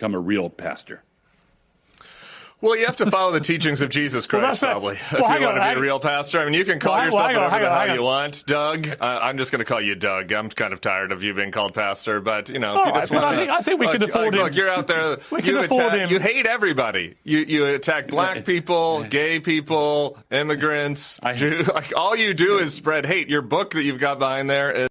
become a real pastor? Well, you have to follow the teachings of Jesus Christ, probably, if you want to be a real pastor. I mean, you can call yourself whatever the hell you want, Doug. I'm just going to call you Doug. I'm kind of tired of you being called pastor, but, you know, if you just want to... I think we can afford him. Look, you're out there. We can afford him. You hate everybody. You attack black people, gay people, immigrants, Jews. Like, all you do is spread hate. Your book that you've got behind there is...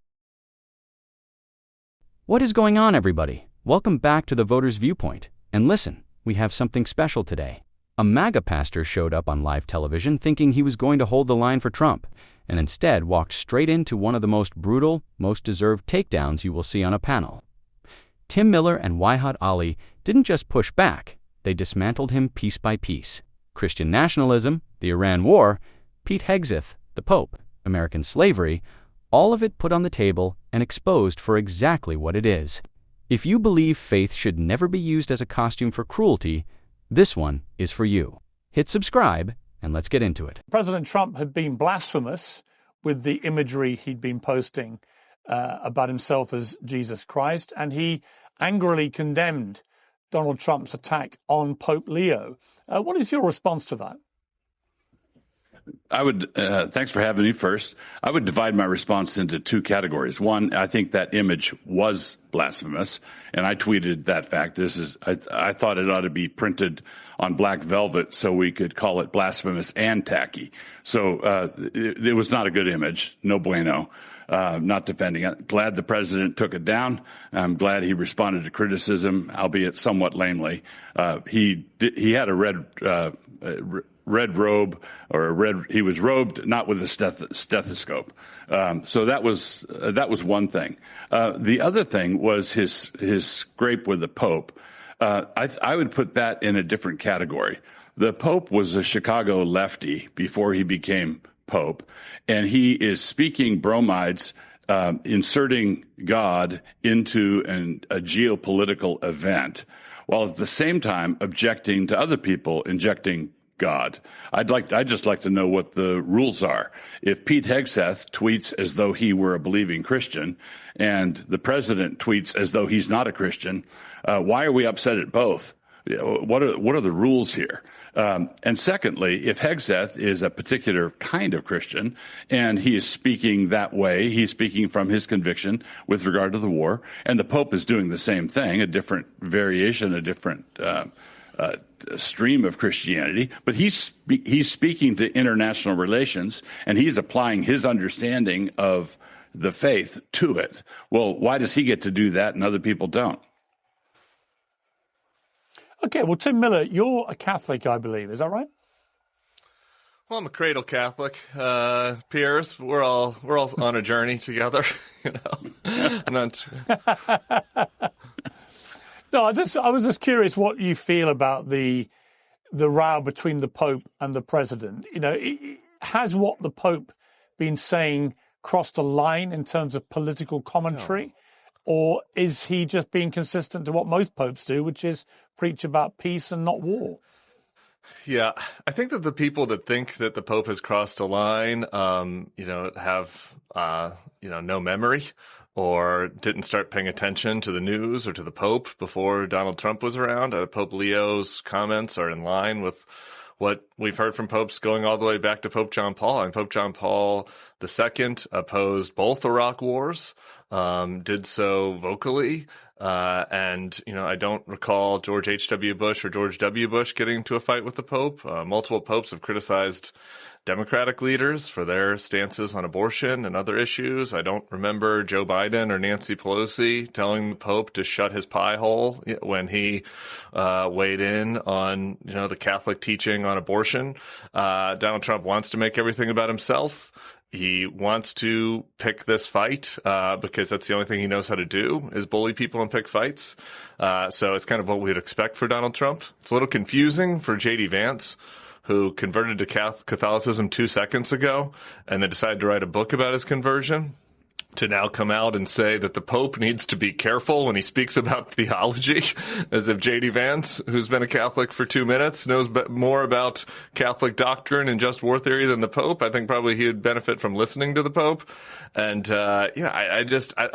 What is going on, everybody? Welcome back to the Voters' Viewpoint. And listen, we have something special today. A MAGA pastor showed up on live television thinking he was going to hold the line for Trump, and instead walked straight into one of the most brutal, most deserved takedowns you will see on a panel. Tim Miller and Wajahat Ali didn't just push back, they dismantled him piece by piece. Christian nationalism, the Iran war, Pete Hegseth, the Pope, American slavery, all of it put on the table and exposed for exactly what it is. If you believe faith should never be used as a costume for cruelty, this one is for you. Hit subscribe, and let's get into it. President Trump had been blasphemous with the imagery he'd been posting about himself as Jesus Christ, and he angrily condemned Donald Trump's attack on Pope Leo. What is your response to that? I would, thanks for having me first. I would divide my response into two categories. One, I think that image was blasphemous, and I tweeted that fact. I thought it ought to be printed on black velvet so we could call it blasphemous and tacky. So, it was not a good image. No bueno. Not defending it. Glad the president took it down. I'm glad he responded to criticism, albeit somewhat lamely. He had a red robe, he was robed not with a stethoscope. So that was one thing. The other thing was his scrape with the Pope. I would put that in a different category. The Pope was a Chicago lefty before he became Pope, and he is speaking bromides, inserting God into a geopolitical event, while at the same time objecting to other people injecting God. I'd just like to know what the rules are. If Pete Hegseth tweets as though he were a believing Christian and the president tweets as though he's not a Christian, why are we upset at both? What are the rules here? And secondly, if Hegseth is a particular kind of Christian and he is speaking that way, he's speaking from his conviction with regard to the war, and the Pope is doing the same thing, a different variation, a different stream of Christianity, but he's speaking to international relations, and he's applying his understanding of the faith to it. Well, why does he get to do that and other people don't? Okay, well, Tim Miller, you're a Catholic, I believe. Is that right? Well, I'm a cradle Catholic. Piers, we're all on a journey together. You know, No, I was just curious what you feel about the row between the Pope and the President. You know, has what the Pope been saying crossed a line in terms of political commentary? No. Or is he just being consistent to what most popes do, which is preach about peace and not war? Yeah, I think that the people that think that the Pope has crossed a line, have, no memory, or didn't start paying attention to the news or to the Pope before Donald Trump was around. Pope Leo's comments are in line with what we've heard from popes going all the way back to Pope John Paul. And Pope John Paul II opposed both Iraq wars, did so vocally. I don't recall George H.W. Bush or George W. Bush getting into a fight with the Pope. Multiple popes have criticized Democratic leaders for their stances on abortion and other issues. I don't remember Joe Biden or Nancy Pelosi telling the Pope to shut his pie hole when he weighed in on, the Catholic teaching on abortion. Donald Trump wants to make everything about himself. He wants to pick this fight because that's the only thing he knows how to do is bully people and pick fights. So it's kind of what we'd expect for Donald Trump. It's a little confusing for J.D. Vance, who converted to Catholicism 2 seconds ago and then decided to write a book about his conversion, to now come out and say that the Pope needs to be careful when he speaks about theology, as if J.D. Vance, who's been a Catholic for 2 minutes, knows more about Catholic doctrine and just war theory than the Pope. I think probably he would benefit from listening to the Pope. And, I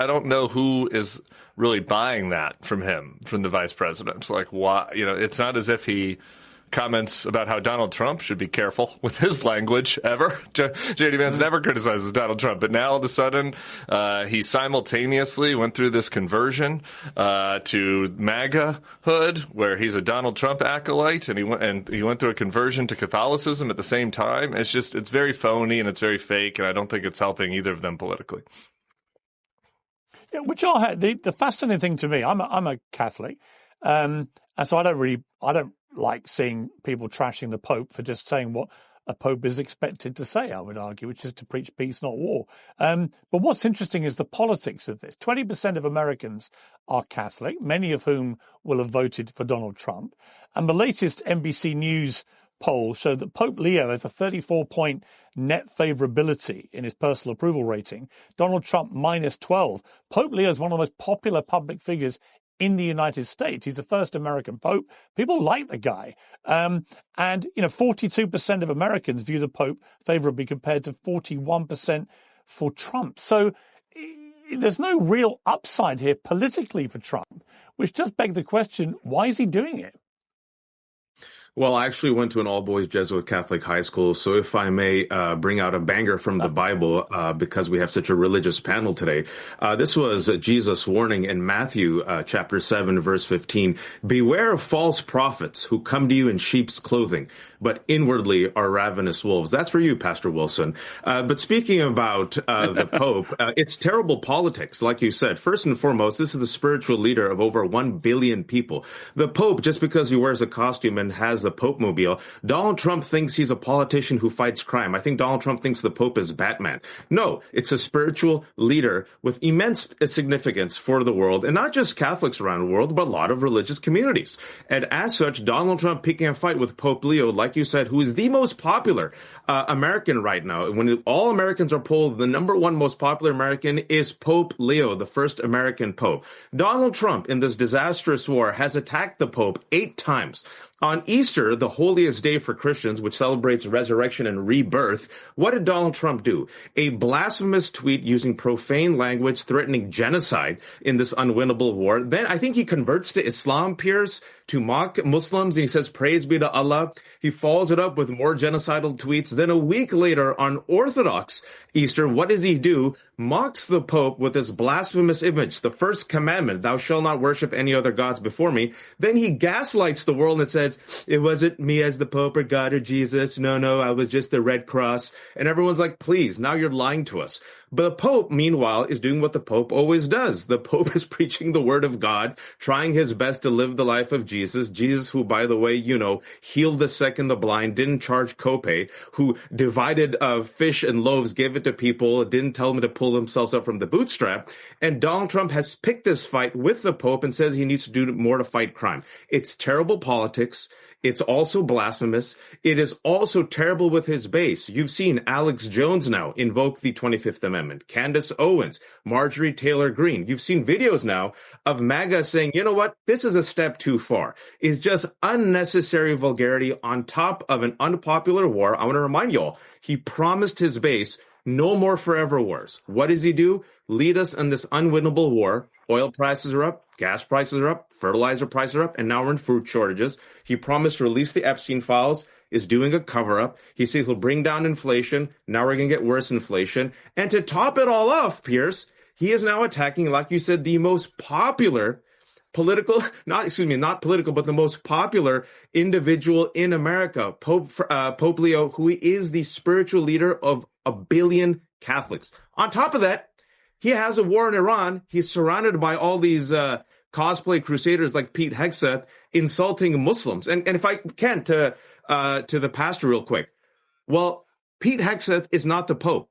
don't know who is really buying that from him, from the vice president. Like, why? It's not as if he comments about how Donald Trump should be careful with his language ever. J.D. Vance never criticizes Donald Trump, but now all of a sudden he simultaneously went through this conversion to MAGA-hood, where he's a Donald Trump acolyte, and he went through a conversion to Catholicism at the same time. It's very phony and it's very fake, and I don't think it's helping either of them politically. Yeah, the fascinating thing to me, I'm a Catholic, and so I don't like seeing people trashing the Pope for just saying what a Pope is expected to say, I would argue, which is to preach peace, not war. But what's interesting is the politics of this. 20% of Americans are Catholic, many of whom will have voted for Donald Trump. And the latest NBC News poll showed that Pope Leo has a 34-point net favorability in his personal approval rating. Donald Trump minus 12. Pope Leo is one of the most popular public figures in the United States. He's the first American Pope. People like the guy. And 42% of Americans view the Pope favorably compared to 41% for Trump. So there's no real upside here politically for Trump, which does beg the question, why is he doing it? Well, I actually went to an all-boys Jesuit Catholic high school, so if I may bring out a banger from the Bible, because we have such a religious panel today. This was Jesus' warning in Matthew chapter 7, verse 15. Beware of false prophets who come to you in sheep's clothing, but inwardly are ravenous wolves. That's for you, Pastor Wilson. But speaking about the Pope, it's terrible politics, like you said. First and foremost, this is the spiritual leader of over 1 billion people. The Pope, just because he wears a costume and has the Pope-mobile, Donald Trump thinks he's a politician who fights crime. I think Donald Trump thinks the Pope is Batman. No, it's a spiritual leader with immense significance for the world, and not just Catholics around the world, but a lot of religious communities. And as such, Donald Trump picking a fight with Pope Leo, like you said, who is the most popular American right now. When all Americans are polled, the number one most popular American is Pope Leo, the first American Pope. Donald Trump, in this disastrous war, has attacked the Pope 8 times. On Easter, the holiest day for Christians, which celebrates resurrection and rebirth, what did Donald Trump do? A blasphemous tweet using profane language threatening genocide in this unwinnable war. Then I think he converts to Islam, Piers, to mock Muslims, and he says, praise be to Allah. He follows it up with more genocidal tweets. Then a week later, on Orthodox Easter, what does he do? Mocks the Pope with this blasphemous image, the first commandment, thou shalt not worship any other gods before me. Then he gaslights the world and says, it wasn't me as the Pope or God or Jesus. No, I was just the Red Cross. And everyone's like, please, now you're lying to us. But the Pope, meanwhile, is doing what the Pope always does. The Pope is preaching the word of God, trying his best to live the life of Jesus. Jesus, who, by the way, healed the sick and the blind, didn't charge copay, who divided fish and loaves, gave it to people, didn't tell them to pull themselves up from the bootstrap. And Donald Trump has picked this fight with the Pope and says he needs to do more to fight crime. It's terrible politics. It's also blasphemous. It is also terrible with his base. You've seen Alex Jones now invoke the 25th Amendment. Candace Owens, Marjorie Taylor Greene. You've seen videos now of MAGA saying, you know what? This is a step too far. It's just unnecessary vulgarity on top of an unpopular war. I want to remind you all, he promised his base no more forever wars. What does he do? Lead us in this unwinnable war. Oil prices are up, gas prices are up, fertilizer prices are up, and now we're in food shortages. He promised to release the Epstein files, is doing a cover-up. He said he'll bring down inflation. Now we're going to get worse inflation. And to top it all off, Pierce, he is now attacking, like you said, the most popular not political, but the most popular individual in America, Pope Leo, who is the spiritual leader of 1 billion Catholics. On top of that, he has a war in Iran. He's surrounded by all these cosplay crusaders like Pete Hegseth insulting Muslims. And if I can, to the pastor real quick. Well, Pete Hegseth is not the Pope.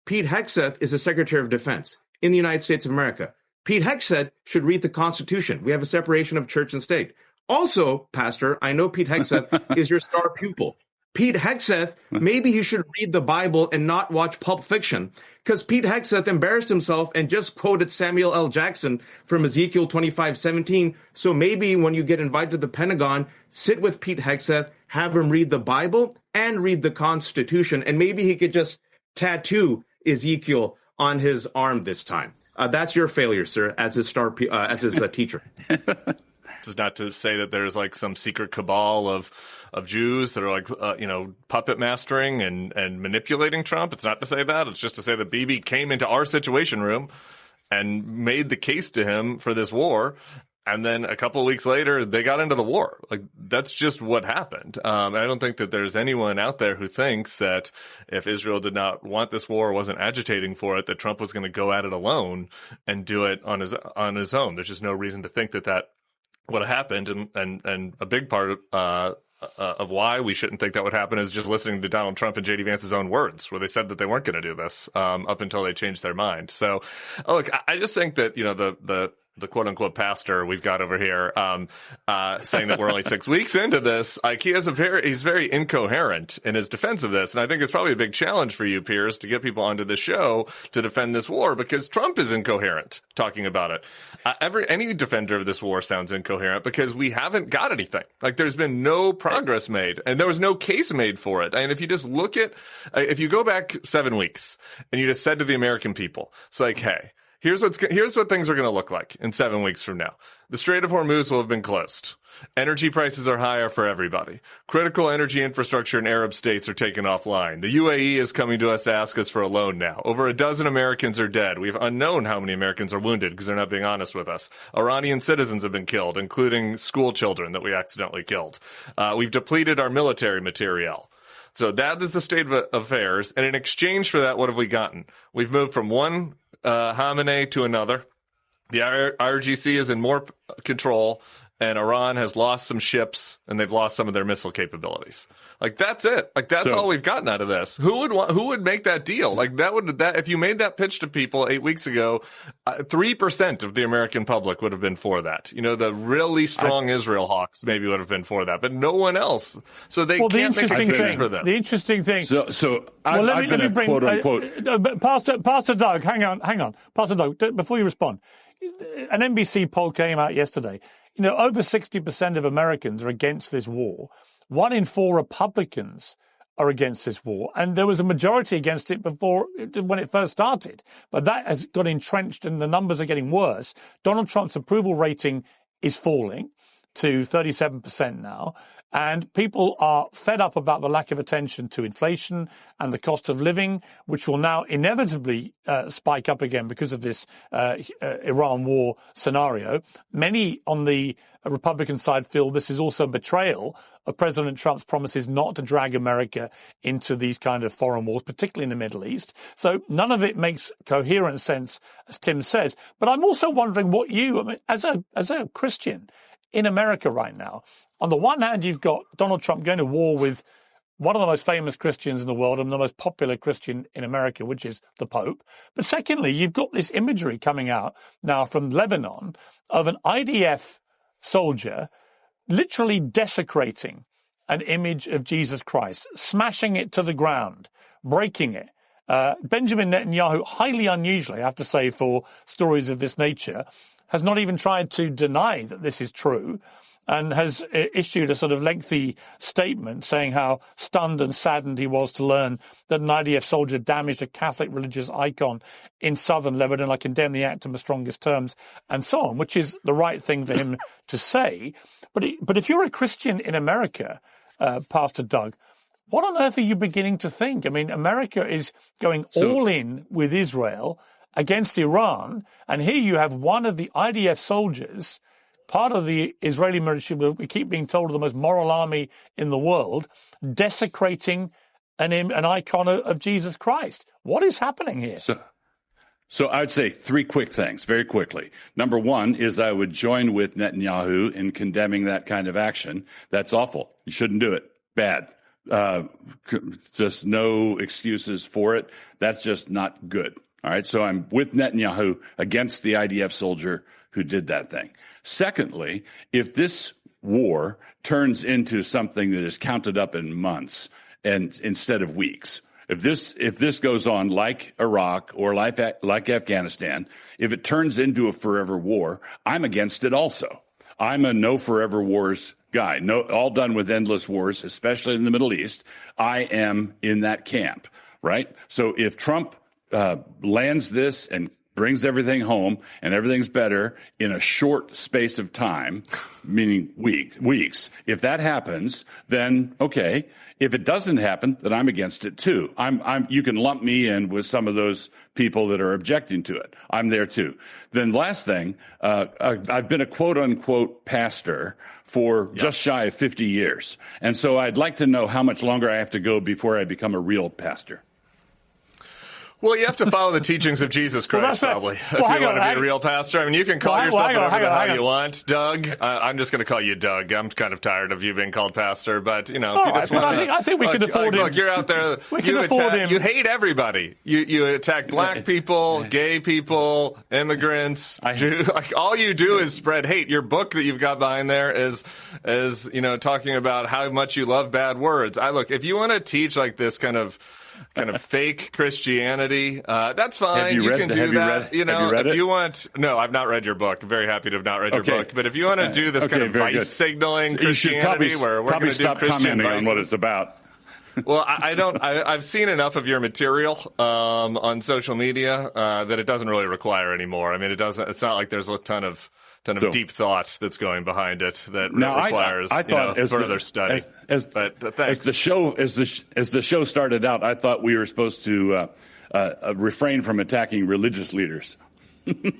Pete Hegseth is the Secretary of Defense in the United States of America. Pete Hegseth should read the Constitution. We have a separation of church and state. Also, Pastor, I know Pete Hegseth is your star pupil. Pete Hegseth, maybe he should read the Bible and not watch Pulp Fiction, because Pete Hegseth embarrassed himself and just quoted Samuel L. Jackson from Ezekiel 25:17. So maybe when you get invited to the Pentagon, sit with Pete Hegseth, have him read the Bible and read the Constitution, and maybe he could just tattoo Ezekiel on his arm this time. That's your failure, sir, as his teacher. This is not to say that there's like some secret cabal of Jews that are like, puppet mastering and manipulating Trump. It's not to say that. It's just to say that Bibi came into our Situation Room and made the case to him for this war. And then a couple of weeks later, they got into the war. Like, that's just what happened. I don't think that there's anyone out there who thinks that if Israel did not want this war, wasn't agitating for it, that Trump was going to go at it alone and do it on his own. There's just no reason to think that would have happened. And a big part of why we shouldn't think that would happen is just listening to Donald Trump and J.D. Vance's own words, where they said that they weren't going to do this up until they changed their mind. So, look, I just think that, the quote unquote pastor we've got over here, saying that we're only 6 weeks into this, like he's very incoherent in his defense of this. And I think it's probably a big challenge for you, Piers, to get people onto the show to defend this war, because Trump is incoherent talking about it. Any defender of this war sounds incoherent because we haven't got anything. Like, there's been no progress made and there was no case made for it. And if you just look at, if you go back 7 weeks and you just said to the American people, it's like, hey, here's what things are going to look like in 7 weeks from now. The Strait of Hormuz will have been closed. Energy prices are higher for everybody. Critical energy infrastructure in Arab states are taken offline. The UAE is coming to us to ask us for a loan now. Over a dozen Americans are dead. We've unknown how many Americans are wounded because they're not being honest with us. Iranian citizens have been killed, including school children that we accidentally killed. We've depleted our military materiel. So that is the state of affairs. And in exchange for that, what have we gotten? We've moved from one Khamenei to another. The IRGC is in more control, and Iran has lost some ships, and they've lost some of their missile capabilities. Like, that's it. Like, that's all we've gotten out of this. Who would make that deal? Like, if you made that pitch to people 8 weeks ago, 3% of the American public would have been for that. The really strong Israel hawks maybe would have been for that, but no one else. So they can't make a case for them. The interesting thing. Let me bring quote unquote. Pastor Doug, hang on. Pastor Doug, before you respond, an NBC poll came out yesterday. Over 60% of Americans are against this war. 1 in 4 Republicans are against this war. And there was a majority against it when it first started. But that has got entrenched and the numbers are getting worse. Donald Trump's approval rating is falling to 37% now. And people are fed up about the lack of attention to inflation and the cost of living, which will now inevitably spike up again because of this Iran war scenario. Many on the Republican side feel this is also betrayal of President Trump's promises not to drag America into these kind of foreign wars, particularly in the Middle East. So none of it makes coherent sense, as Tim says. But I'm also wondering what as a Christian in America right now, on the one hand, you've got Donald Trump going to war with one of the most famous Christians in the world and the most popular Christian in America, which is the Pope. But secondly, you've got this imagery coming out now from Lebanon of an IDF soldier literally desecrating an image of Jesus Christ, smashing it to the ground, breaking it. Benjamin Netanyahu, highly unusually, I have to say, for stories of this nature, has not even tried to deny that this is true, and has issued a sort of lengthy statement saying how stunned and saddened he was to learn that an IDF soldier damaged a Catholic religious icon in southern Lebanon. I condemn the act in the strongest terms, and so on, which is the right thing for him to say. But if you're a Christian in America, Pastor Doug, what on earth are you beginning to think? I mean, America is going all in with Israel against Iran, and here you have one of the IDF soldiers, part of the Israeli military, we keep being told, the most moral army in the world, desecrating an icon of Jesus Christ. What is happening here? So I'd say 3 quick things, very quickly. Number 1 is I would join with Netanyahu in condemning that kind of action. That's awful. You shouldn't do it. Bad. Just no excuses for it. That's just not good. All right. So I'm with Netanyahu against the IDF soldier who did that thing. Secondly, if this war turns into something that is counted up in months and instead of weeks. If this goes on like Iraq or like Afghanistan, if it turns into a forever war, I'm against it also. I'm a no forever wars guy. No, all done with endless wars, especially in the Middle East. I am in that camp, right? So if Trump lands this and brings everything home and everything's better in a short space of time, meaning weeks, if that happens, then okay. If it doesn't happen, then I'm against it too. You can lump me in with some of those people that are objecting to it. I'm there too. Then last thing, I've been a quote unquote pastor for just shy of 50 years. And so I'd like to know how much longer I have to go before I become a real pastor. Well, you have to follow the teachings of Jesus Christ, probably, if you want to be a real pastor. I mean, you can call yourself whatever the hell you want, Doug. I'm just going to call you Doug. I'm kind of tired of you being called pastor, but, you know, if you just want to... I think we can afford him. Look, you're out there, you hate everybody. You attack black people, gay people, immigrants. All you do is spread hate. Your book that you've got behind there is talking about how much you love bad words. If you want to teach like this kind of fake Christianity, that's fine. You can do that. If you want. No, I've not read your book. I'm very happy to have not read your book. But if you want to do this kind of vice signaling Christianity, where we're going to do Christian commenting on what it's about. Well, I've seen enough of your material on social media that it doesn't really require anymore. I mean, it's not like there's a ton of deep thought that's going behind it that requires further study. As the show started out, I thought we were supposed to refrain from attacking religious leaders. I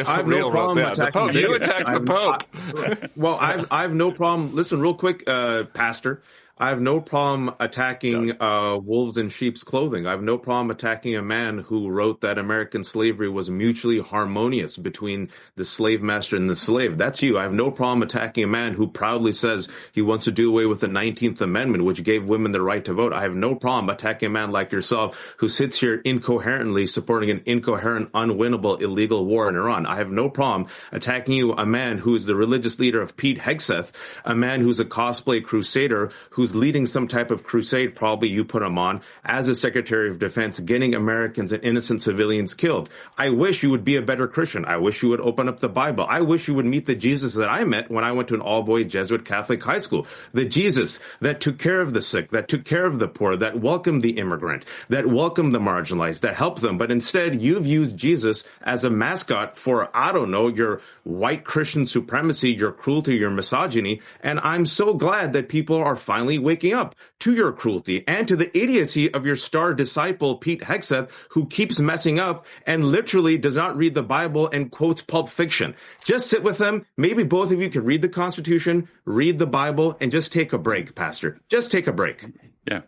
have no problem attacking the Pope. You attacked the Pope. Well, I have no problem. Listen, real quick, Pastor. I have no problem attacking wolves in sheep's clothing. I have no problem attacking a man who wrote that American slavery was mutually harmonious between the slave master and the slave. That's you. I have no problem attacking a man who proudly says he wants to do away with the 19th Amendment, which gave women the right to vote. I have no problem attacking a man like yourself who sits here incoherently supporting an incoherent, unwinnable, illegal war in Iran. I have no problem attacking you, a man who is the religious leader of Pete Hegseth, a man who's a cosplay crusader, who's leading some type of crusade, probably you put him on, as a Secretary of Defense, getting Americans and innocent civilians killed. I wish you would be a better Christian. I wish you would open up the Bible. I wish you would meet the Jesus that I met when I went to an all-boys Jesuit Catholic high school. The Jesus that took care of the sick, that took care of the poor, that welcomed the immigrant, that welcomed the marginalized, that helped them. But instead, you've used Jesus as a mascot for, I don't know, your white Christian supremacy, your cruelty, your misogyny. And I'm so glad that people are finally waking up to your cruelty and to the idiocy of your star disciple, Pete Hegseth, who keeps messing up and literally does not read the Bible and quotes Pulp Fiction. Just sit with them. Maybe both of you could read the Constitution, read the Bible, and just take a break, Pastor. Just take a break. Yeah.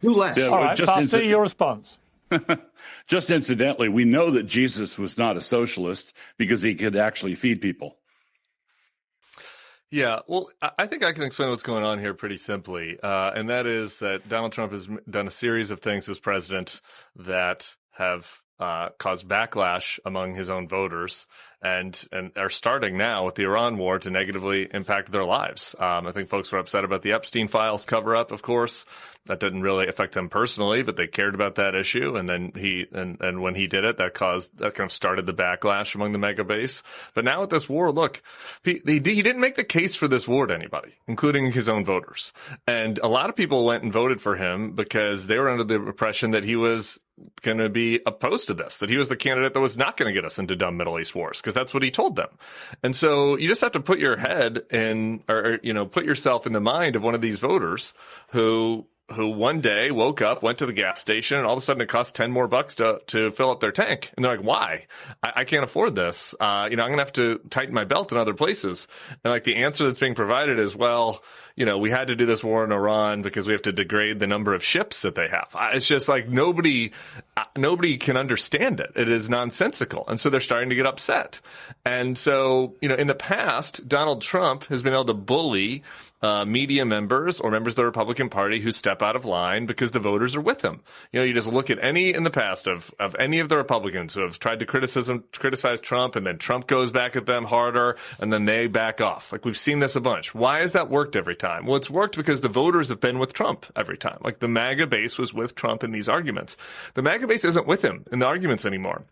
Do less. All right, Pastor, your response. Just incidentally, we know that Jesus was not a socialist because he could actually feed people. Yeah, well, I think I can explain what's going on here pretty simply, and that is that Donald Trump has done a series of things as president that have caused backlash among his own voters and are starting now with the Iran war to negatively impact their lives. I think folks were upset about the Epstein files cover-up, of course. That didn't really affect them personally, but they cared about that issue. And then and when he did it, that kind of started the backlash among the MAGA base. But now with this war, look, he didn't make the case for this war to anybody, including his own voters. And a lot of people went and voted for him because they were under the impression that he was going to be opposed to this, that he was the candidate that was not going to get us into dumb Middle East wars, because that's what he told them. And so you just have to put your head in, or put yourself in the mind of one of these voters who one day woke up, went to the gas station, and all of a sudden it cost $10 more to fill up their tank. And they're like, why? I can't afford this. I'm going to have to tighten my belt in other places. And like the answer that's being provided is, well, we had to do this war in Iran because we have to degrade the number of ships that they have. It's just like nobody can understand it. It is nonsensical. And so they're starting to get upset. And so, in the past, Donald Trump has been able to bully media members or members of the Republican Party who stepped step out of line because the voters are with him. You just look at any in the past of any of the Republicans who have tried to criticize Trump, and then Trump goes back at them harder, and then they back off. Like, we've seen this a bunch. Why has that worked every time? Well, it's worked because the voters have been with Trump every time. Like, the MAGA base was with Trump in these arguments. The MAGA base isn't with him in the arguments anymore.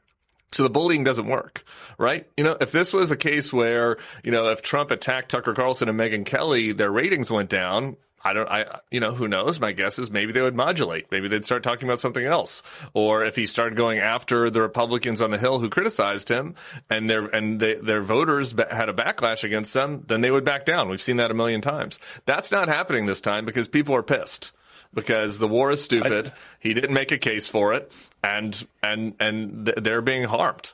So the bullying doesn't work, right? If this was a case where, if Trump attacked Tucker Carlson and Megyn Kelly, their ratings went down, who knows? My guess is maybe they would modulate. Maybe they'd start talking about something else. Or if he started going after the Republicans on the Hill who criticized him, and their voters had a backlash against them, then they would back down. We've seen that a million times. That's not happening this time because people are pissed. Because the war is stupid. He didn't make a case for it, and they're being harmed.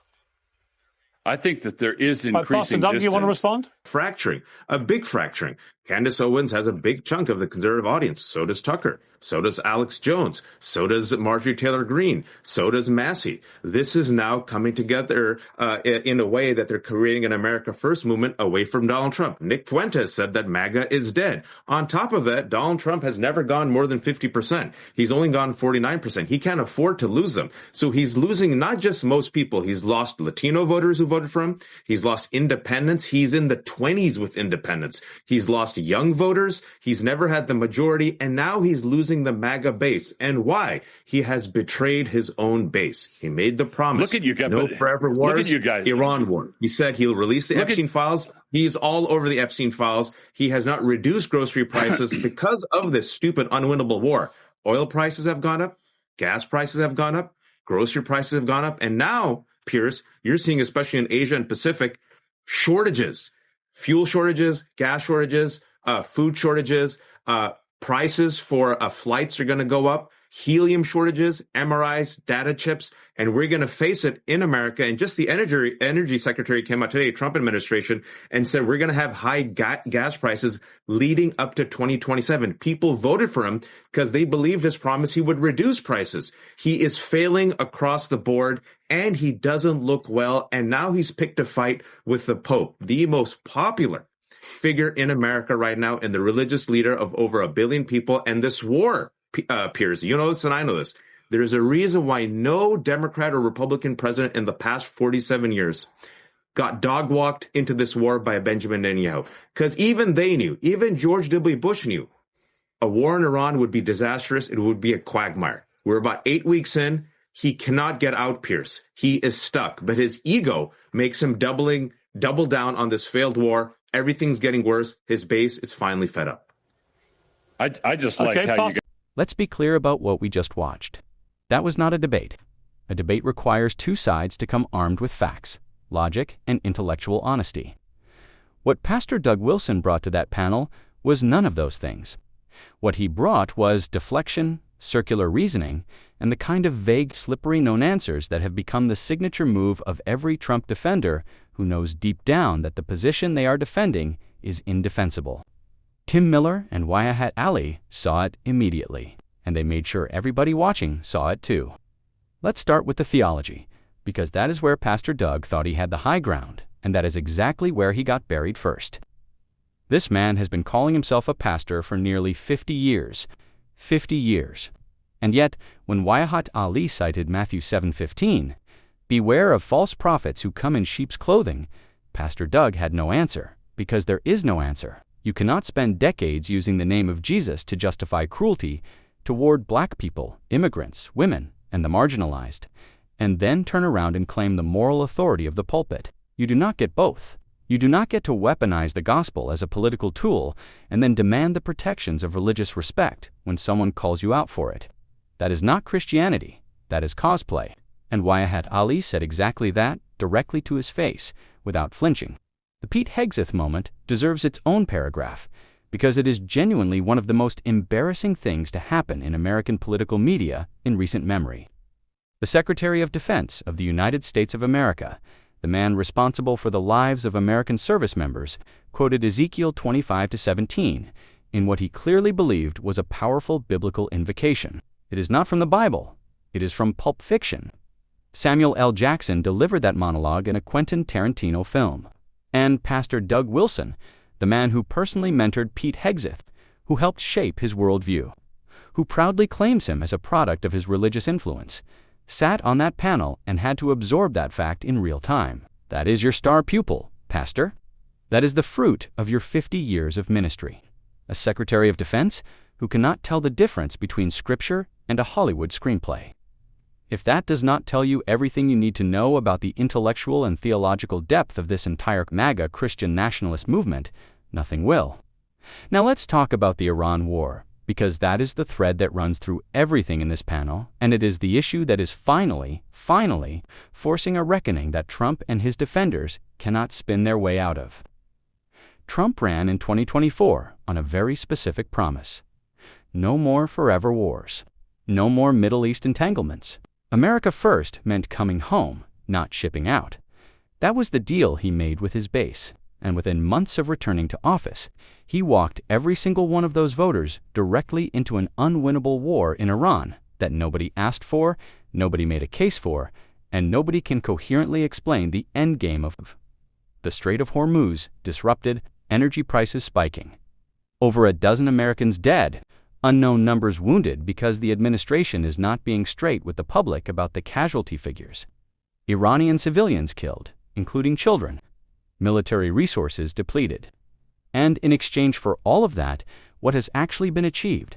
I think that there is increasing Pastor Doug, distance. you want to respond? Fracturing, a big fracturing. Candace Owens has a big chunk of the conservative audience. So does Tucker. So does Alex Jones. So does Marjorie Taylor Greene. So does Massey. This is now coming together in a way that they're creating an America First movement away from Donald Trump. Nick Fuentes said that MAGA is dead. On top of that, Donald Trump has never gone more than 50%. He's only gone 49%. He can't afford to lose them. So he's losing not just most people. He's lost Latino voters who voted for him. He's lost independents. He's in the 20s with independents. He's lost young voters. He's never had the majority. And now he's losing the MAGA base. And why? He has betrayed his own base. He made the promise. Look at you guys. No forever wars. Look at you guys. Iran war. He said he'll release the Epstein files. He's all over the Epstein files. He has not reduced grocery prices because of this stupid, unwinnable war. Oil prices have gone up. Gas prices have gone up. Grocery prices have gone up. And now, Pierce, you're seeing, especially in Asia and Pacific, shortages, fuel shortages, gas shortages, food shortages, prices for flights are going to go up, helium shortages, MRIs, data chips, and we're going to face it in America. And just the energy secretary came out today, Trump administration, and said we're going to have high gas prices leading up to 2027. People voted for him because they believed his promise he would reduce prices. He is failing across the board, and he doesn't look well. And now he's picked a fight with the Pope, the most popular figure in America right now, and the religious leader of over 1 billion people. And this war, Piers, you know this and I know this. There's a reason why no Democrat or Republican president in the past 47 years got dog-walked into this war by Benjamin Netanyahu. Because even they knew, even George W. Bush knew, a war in Iran would be disastrous. It would be a quagmire. We're about 8 weeks in. He cannot get out, Pierce. He is stuck. But his ego makes him double down on this failed war. Everything's getting worse. His base is finally fed up. I just like how you guys. Let's be clear about what we just watched. That was not a debate. A debate requires two sides to come armed with facts, logic, and intellectual honesty. What Pastor Doug Wilson brought to that panel was none of those things. What he brought was deflection, circular reasoning, and the kind of vague, slippery known answers that have become the signature move of every Trump defender who knows deep down that the position they are defending is indefensible. Tim Miller and Wajahat Ali saw it immediately, and they made sure everybody watching saw it too. Let's start with the theology, because that is where Pastor Doug thought he had the high ground, and that is exactly where he got buried first. This man has been calling himself a pastor for nearly 50 years. 50 years. And yet, when Wajahat Ali cited Matthew 7:15, "Beware of false prophets who come in sheep's clothing," Pastor Doug had no answer, because there is no answer. You cannot spend decades using the name of Jesus to justify cruelty toward black people, immigrants, women, and the marginalized, and then turn around and claim the moral authority of the pulpit. You do not get both. You do not get to weaponize the gospel as a political tool and then demand the protections of religious respect when someone calls you out for it. That is not Christianity. That is cosplay. And Wajahat Ali said exactly that directly to his face, without flinching. The Pete Hegseth moment deserves its own paragraph, because it is genuinely one of the most embarrassing things to happen in American political media in recent memory. The Secretary of Defense of the United States of America, the man responsible for the lives of American service members, quoted Ezekiel 25-17 in what he clearly believed was a powerful biblical invocation. It is not from the Bible. It is from Pulp Fiction. Samuel L. Jackson delivered that monologue in a Quentin Tarantino film. And Pastor Doug Wilson, the man who personally mentored Pete Hegseth, who helped shape his worldview, who proudly claims him as a product of his religious influence, sat on that panel and had to absorb that fact in real time. That is your star pupil, Pastor. That is the fruit of your 50 years of ministry. A Secretary of Defense who cannot tell the difference between Scripture and a Hollywood screenplay. If that does not tell you everything you need to know about the intellectual and theological depth of this entire MAGA Christian nationalist movement, nothing will. Now let's talk about the Iran war, because that is the thread that runs through everything in this panel, and it is the issue that is finally forcing a reckoning that Trump and his defenders cannot spin their way out of. Trump ran in 2024 on a very specific promise. No more forever wars. No more Middle East entanglements. America first meant coming home, not shipping out. That was the deal he made with his base, and within months of returning to office, he walked every single one of those voters directly into an unwinnable war in Iran that nobody asked for, nobody made a case for, and nobody can coherently explain the endgame of. The Strait of Hormuz disrupted, energy prices spiking. Over a dozen Americans dead, unknown numbers wounded because the administration is not being straight with the public about the casualty figures. Iranian civilians killed, including children. Military resources depleted. And in exchange for all of that, what has actually been achieved?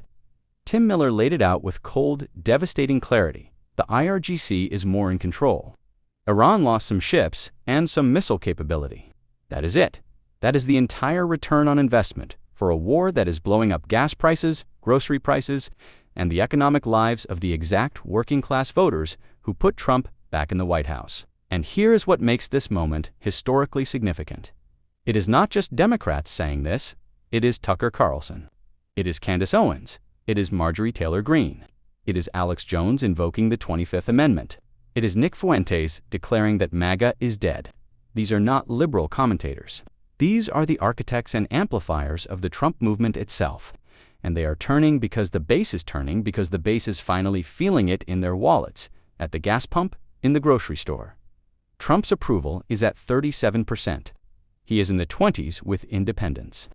Tim Miller laid it out with cold, devastating clarity. The IRGC is more in control. Iran lost some ships and some missile capability. That is it. That is the entire return on investment for a war that is blowing up gas prices, grocery prices, and the economic lives of the exact working-class voters who put Trump back in the White House. And here is what makes this moment historically significant. It is not just Democrats saying this, it is Tucker Carlson. It is Candace Owens. It is Marjorie Taylor Greene. It is Alex Jones invoking the 25th Amendment. It is Nick Fuentes declaring that MAGA is dead. These are not liberal commentators. These are the architects and amplifiers of the Trump movement itself. And they are turning because the base is turning, because the base is finally feeling it in their wallets, at the gas pump, in the grocery store. Trump's approval is at 37%. He is in the 20s with independents.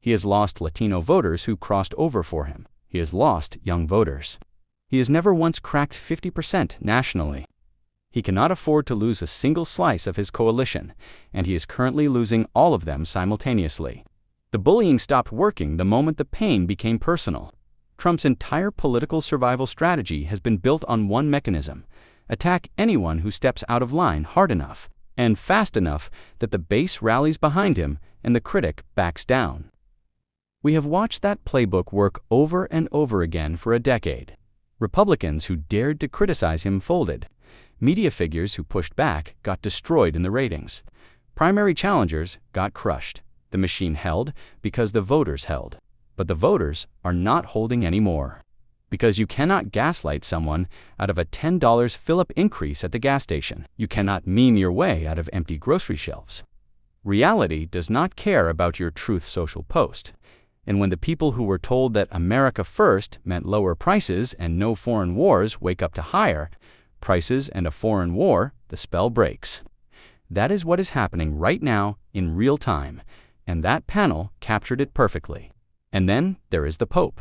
He has lost Latino voters who crossed over for him. He has lost young voters. He has never once cracked 50% nationally. He cannot afford to lose a single slice of his coalition, and he is currently losing all of them simultaneously. The bullying stopped working the moment the pain became personal. Trump's entire political survival strategy has been built on one mechanism: attack anyone who steps out of line hard enough and fast enough that the base rallies behind him and the critic backs down. We have watched that playbook work over and over again for a decade. Republicans who dared to criticize him folded. Media figures who pushed back got destroyed in the ratings. Primary challengers got crushed. The machine held because the voters held. But the voters are not holding anymore. Because you cannot gaslight someone out of a $10 fill-up increase at the gas station. You cannot meme your way out of empty grocery shelves. Reality does not care about your Truth Social post. And when the people who were told that America first meant lower prices and no foreign wars wake up to higher prices and a foreign war, the spell breaks. That is what is happening right now in real time, and that panel captured it perfectly. And then there is the Pope.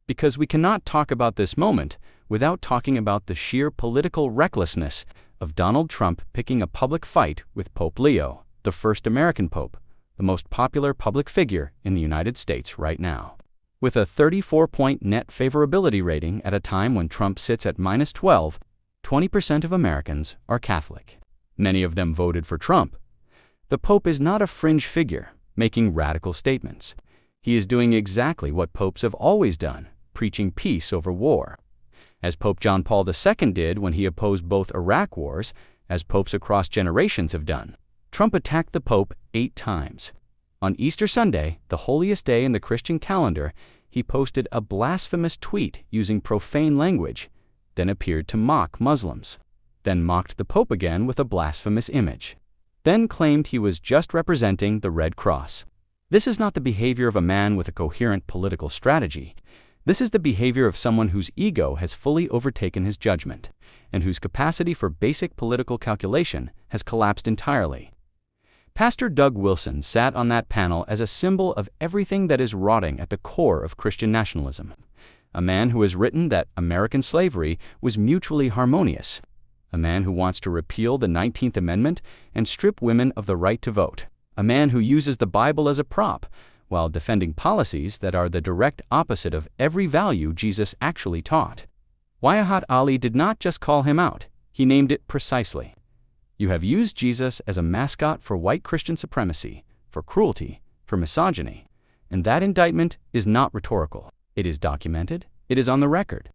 Because we cannot talk about this moment without talking about the sheer political recklessness of Donald Trump picking a public fight with Pope Leo, the first American Pope, the most popular public figure in the United States right now. With a 34-point net favorability rating at a time when Trump sits at -12, 20% of Americans are Catholic. Many of them voted for Trump. The Pope is not a fringe figure making radical statements. He is doing exactly what popes have always done, preaching peace over war. As Pope John Paul II did when he opposed both Iraq wars, as popes across generations have done. Trump attacked the Pope 8 times. On Easter Sunday, the holiest day in the Christian calendar, he posted a blasphemous tweet using profane language, then appeared to mock Muslims, then mocked the Pope again with a blasphemous image, then claimed he was just representing the Red Cross. This is not the behavior of a man with a coherent political strategy. This is the behavior of someone whose ego has fully overtaken his judgment, and whose capacity for basic political calculation has collapsed entirely. Pastor Doug Wilson sat on that panel as a symbol of everything that is rotting at the core of Christian nationalism. a man who has written that American slavery was mutually harmonious, a man who wants to repeal the 19th Amendment and strip women of the right to vote, a man who uses the Bible as a prop while defending policies that are the direct opposite of every value Jesus actually taught. Wajahat Ali did not just call him out, he named it precisely. You have used Jesus as a mascot for white Christian supremacy, for cruelty, for misogyny, and that indictment is not rhetorical. It is documented, it is on the record.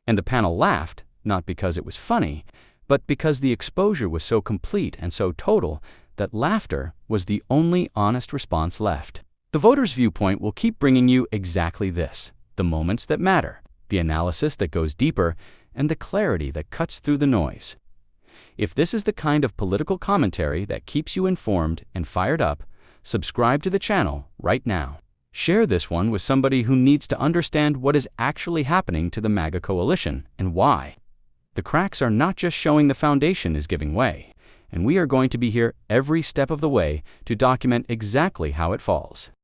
And the panel laughed, not because it was funny, but because the exposure was so complete and so total that laughter was the only honest response left. The Voters' Viewpoint will keep bringing you exactly this, the moments that matter, the analysis that goes deeper, and the clarity that cuts through the noise. If this is the kind of political commentary that keeps you informed and fired up, subscribe to the channel right now. Share this one with somebody who needs to understand what is actually happening to the MAGA coalition and why. The cracks are not just showing the foundation is giving way, and we are going to be here every step of the way to document exactly how it falls.